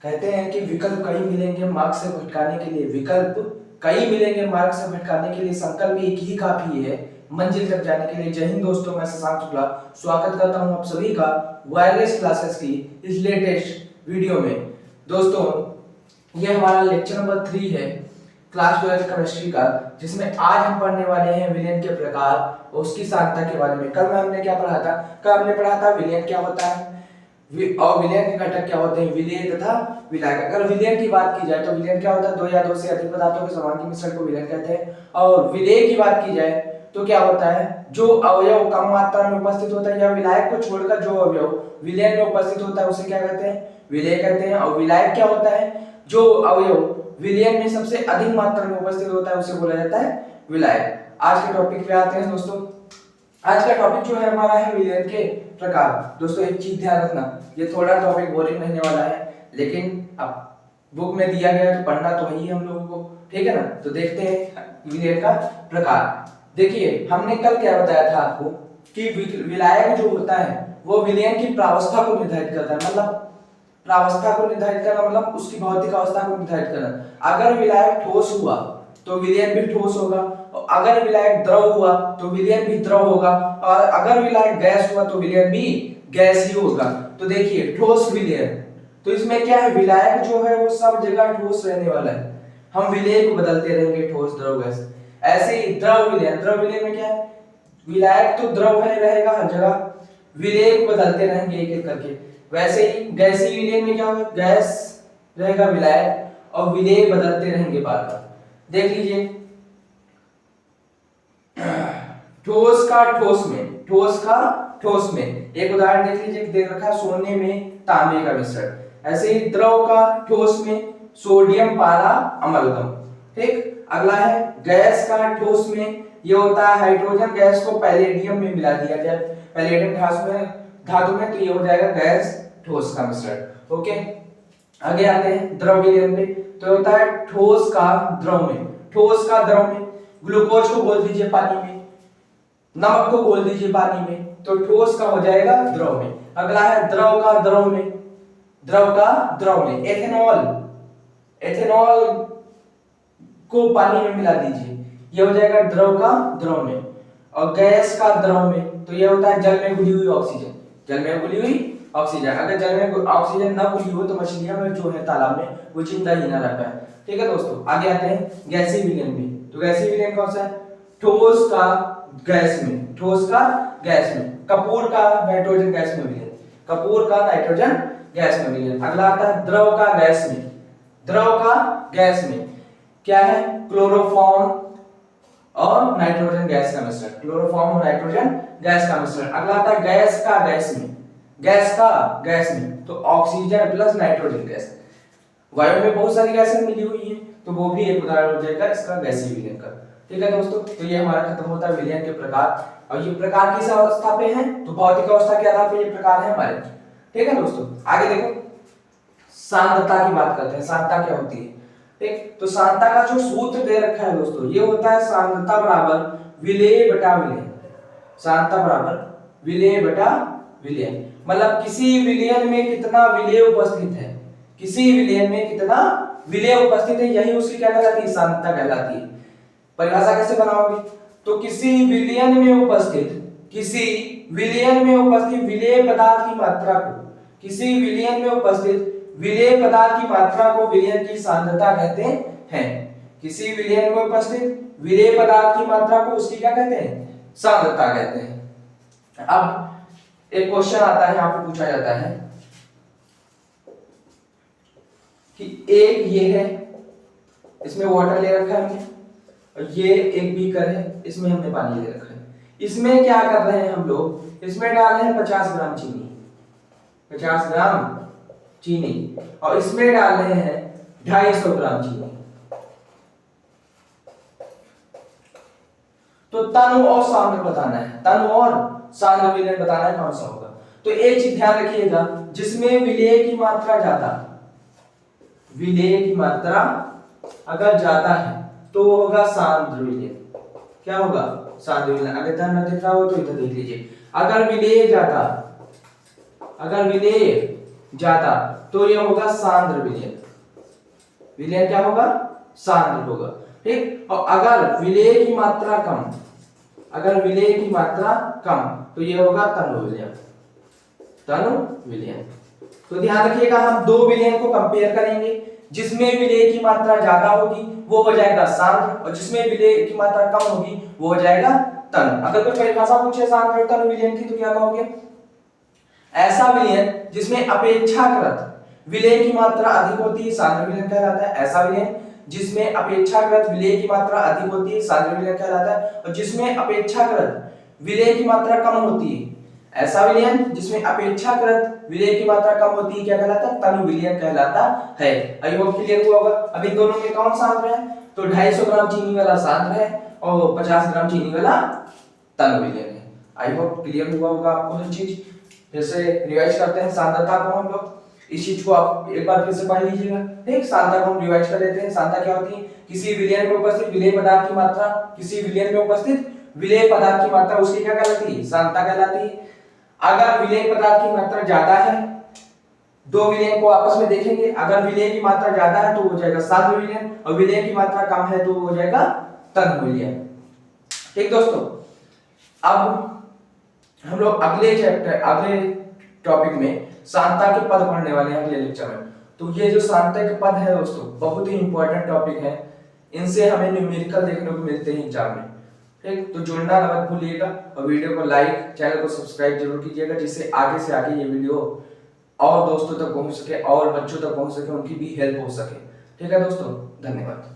कहते हैं कि विकल्प कई मिलेंगे मार्ग से भटकाने के लिए, विकल्प कई मिलेंगे मार्ग से भटकाने के लिए, संकल्प एक ही काफी है मंजिल तक जाने के लिए। जय हिंद दोस्तों, मैं शशांक शुक्ला स्वागत करता हूं आप सभी का वायरलेस क्लासेस की इस लेटेस्ट वीडियो में। दोस्तों ये हमारा लेक्चर नंबर 3 है क्लास 12 केमिस्ट्री का, जिसमें आज हम पढ़ने वाले हैं विलयन के प्रकार और उसकी सांद्रता के बारे में। कल में हमने क्या पढ़ा था? कल हमने पढ़ा था विलयन क्या होता है और विलयन के घटक क्या होते हैं, विलेय तथा विलायक। अगर विलयन की बात की जाए तो विलयन क्या होता है? दो या दो से अधिक पदार्थों के समांगी मिश्रण को विलयन कहते हैं। और विलेय की बात की जाए तो क्या होता है? जो अवयव कम मात्रा में उपस्थित होता है या विलायक को छोड़कर जो अवयव विलयन में उपस्थित होता है उसे क्या कहते हैं? विलेय कहते हैं। और विलायक क्या होता है? जो अवयव विलयन में सबसे अधिक मात्रा में उपस्थित होता है उसे बोला जाता है विलायक। आज के टॉपिक पे आते हैं दोस्तों। आज का टॉपिक जो है हमारा है विलयन के प्रकार। दोस्तों एक चीज ध्यान रखना, ये थोड़ा टॉपिक बोरिंग रहने वाला है, लेकिन अब बुक में दिया गया है तो पढ़ना तो वही है हम लोगों को, ठीक है ना। तो देखते हैं विलयन का प्रकार। देखिए हमने कल क्या बताया था आपको कि विलायक जो होता है वो विलयन की प्रावस्था को निर्धारित करता है। मतलब प्रावस्था को निर्धारित करना मतलब उसकी भौतिक अवस्था को निर्धारित करना। अगर विलायक ठोस हुआ तो विलयन भी ठोस होगा, और अगर विलायक द्रव हुआ तो विलयन भी द्रव होगा, और अगर विलायक गैस हुआ तो विलयन भी गैस ही होगा। तो देखिए ठोस विलयन, तो इसमें क्या है? विलायक जो है वो सब जगह ठोस रहने वाला है, हम विलेय को बदलते रहेंगे ठोस द्रव गैस। ऐसे ही द्रव विलयन, द्रव विलयन में क्या है? विलायक तो द्रव है रहेगा हर जगह, विलेय को बदलते रहेंगे एक एक करके। वैसे ही गैसीय विलयन में क्या होगा? गैस रहेगा विलायक और विलेय बदलते रहेंगे बार बार। देख लीजिए ठोस का ठोस में, ठोस का ठोस में एक उदाहरण देख लीजिए, देख रखा है सोने में तांबे का मिश्रण। ऐसे ही द्रव का ठोस में सोडियम पारा अमलगम। ठीक, अगला है गैस का ठोस में, ये होता है हाइड्रोजन गैस को पैलेडियम में मिला दिया जाए, पैलेडियम धातु में, तो ये हो जाएगा गैस ठोस का मिश्रण। ओके, आगे आते हैं द्रव विलयन पे। तो होता है ठोस का द्रव में, ठोस का द्रव में ग्लूकोज को बोल दीजिए पानी में, नमक को बोल दीजिए पानी में, तो ठोस का हो जाएगा द्रव में। अगला है द्रव का द्रव में, द्रव का द्रव में एथेनॉल, एथेनॉल को पानी में मिला दीजिए, ये हो जाएगा द्रव का द्रव में। और गैस का द्रव में तो ये होता है जल में घुली हुई ऑक्सीजन, जल में घुली हुई ऑक्सीजन। अगर जल में ऑक्सीजन ना घुली हो तो मछलियां में जो है तालाब में वो जिंदा ही ना रह पाए। ठीक है दोस्तों, आगे आते हैं गैसीय विलयन में। तो गैसीय विलयन कौन सा है? ठोस का गैस में, ठोस का गैस में, कपूर का नाइट्रोजन गैस में विलयन, कपूर का नाइट्रोजन गैस में विलयन। अगला आता है द्रव का गैस में, द्रव का गैस में क्या है? क्लोरोफॉर्म और नाइट्रोजन गैस का मिश्रण, क्लोरोफॉर्म और नाइट्रोजन गैस का मिश्रण। अगला आता है गैस का गैस में, गैस का गैस में तो ऑक्सीजन प्लस नाइट्रोजन गैस। वायु में बहुत सारी गैसें मिली हुई हैं, तो वो भी एक उदाहरण हो जाएगा इसका गैसीय विलयन का। ठीक है दोस्तों, तो ये हमारा खत्म होता है विलयन के प्रकार। और ये प्रकार किस अवस्था पे हैं? तो भौतिक अवस्था के आधार पर ये प्रकार है हमारे। ठीक है दोस्तों, आगे देखो सांद्रता की बात करते हैं। सांद्रता क्या होती है? ठीक, तो सांद्रता का जो सूत्र दे रखा है दोस्तों, ये होता है सांद्रता बराबर विलेय बटा विलयन। सांद्रता बराबर विलेय बटा विलयन, मतलब किसी विलयन में कितना विलेय उपस्थित है, किसी विलयन में कितना विलेय उपस्थित है, यही उसकी क्या कहलाती है? सांद्रता कहलाती है। परिभाषा कैसे बनाओगे? तो किसी विलयन में उपस्थित, किसी विलयन में उपस्थित विलेय पदार्थ की मात्रा को, किसी विलयन में उपस्थित विलेय पदार्थ की मात्रा को विलयन की सांद्रता कहते हैं। किसी विलयन में उपस्थित विलेय पदार्थ की मात्रा को उसकी क्या कहते हैं? सांद्रता कहते हैं। अब एक क्वेश्चन आता है, यहाँ पे पूछा जाता है कि एक ये है, इसमें वाटर ले रखा है हमने, और ये एक बीकर है, इसमें हमने पानी ले रखा है। इसमें क्या कर रहे हैं हम लोग? इसमें डाल रहे हैं 50 ग्राम चीनी, 50 ग्राम चीनी, और इसमें डाल रहे हैं 250 ग्राम चीनी। तो तन और सांद्र बताना है, तन और सांद्र विलयन बताना है कौन सा होगा। तो एक चीज ध्यान रखिएगा, जिसमें विलेय की मात्रा ज्यादा, विलेय की मात्रा अगर ज्यादा है तो वो होगा सांद्र विलयन। क्या होगा? सांद्र विलयन। अगर ध्यान न दिख रहा हो तो इधर देख लीजिए। अगर विलेय ज्यादा, अगर विलेय ज्यादा, तो ये होगा सांद्र विलयन। विलयन क्या होगा? सांद्र होगा। ठीक, और अगर विलेय की मात्रा कम, अगर विलेय की मात्रा कम, तो ये होगा तनु विलयन। तनु विलयन। तो ध्यान रखिएगा, हम दो विलयन को कंपेयर करेंगे, जिसमें विलेय की मात्रा ज्यादा होगी वो हो जाएगा सांद्र, और जिसमें विलेय की मात्रा कम होगी वो हो जाएगा तनु। अगर कोई परिभाषा पूछे सांद्र और तनु विलयन की तो क्या कहोगे? ऐसा विलयन जिसमें अपेक्षाकृत विलेय की मात्रा अधिक होती है सांद्र विलयन कहलाता है। ऐसा विलयन जिसमें अपेक्षाकृत विलेय की मात्रा अधिक होती है सांद्र विलयन कहलाता है। और जिसमें अपेक्षाकृत विलेय की मात्रा कम होती है, ऐसा विलयन जिसमें अपेक्षाकृत विलेय की मात्रा कम होती है, क्या कहलाता है? तनु विलयन कहलाता है। आई होप क्लियर हुआ होगा। अब इन दोनों में कौन सांद्र है? तो 250 ग्राम चीनी वाला सांद्र है और 50 ग्राम चीनी वाला तनु विलयन है। आई होप क्लियर हुआ होगा आपको हर चीज। फिर से रिवाइज करते हैं सांद्रता को हम लोग, इस चीज को आप एक बार फिर से पढ़ लीजिएगा। ठीक, सांद्रता को हम रिवाइज कर लेते हैं। सांद्रता क्या होती है? किसी विलयन में उपस्थित विलेय पदार्थ की मात्रा, किसी विलयन में उपस्थित विलेय पदार्थ की मात्रा उसकी क्या कहलाती है? सांद्रता कहलाती है। अगर विलेय पदार्थ की मात्रा ज्यादा है, दो विलयन को आपस में देखेंगे, अगर विलेय की मात्रा ज्यादा है तो हो जाएगा सांद्र विलयन, और विलेय की मात्रा कम है तो हो जाएगा तनु विलयन। ठीक दोस्तों, अब हम लोग अगले चैप्टर, अगले टॉपिक में सांद्रता के पद पढ़ने वाले हैं अगले लेक्चर में। तो ये जो सांद्रता के पद है दोस्तों बहुत ही इंपॉर्टेंट टॉपिक है, इनसे हमें न्यूमेरिकल देखने को मिलते हैं एग्जाम में। ठीक, तो जुड़ना मत भूलिएगा और वीडियो को लाइक, चैनल को सब्सक्राइब जरूर कीजिएगा, जिससे आगे से आगे ये वीडियो और दोस्तों तक पहुंच सके और बच्चों तक पहुंच सके, उनकी भी हेल्प हो सके। ठीक है दोस्तों, धन्यवाद।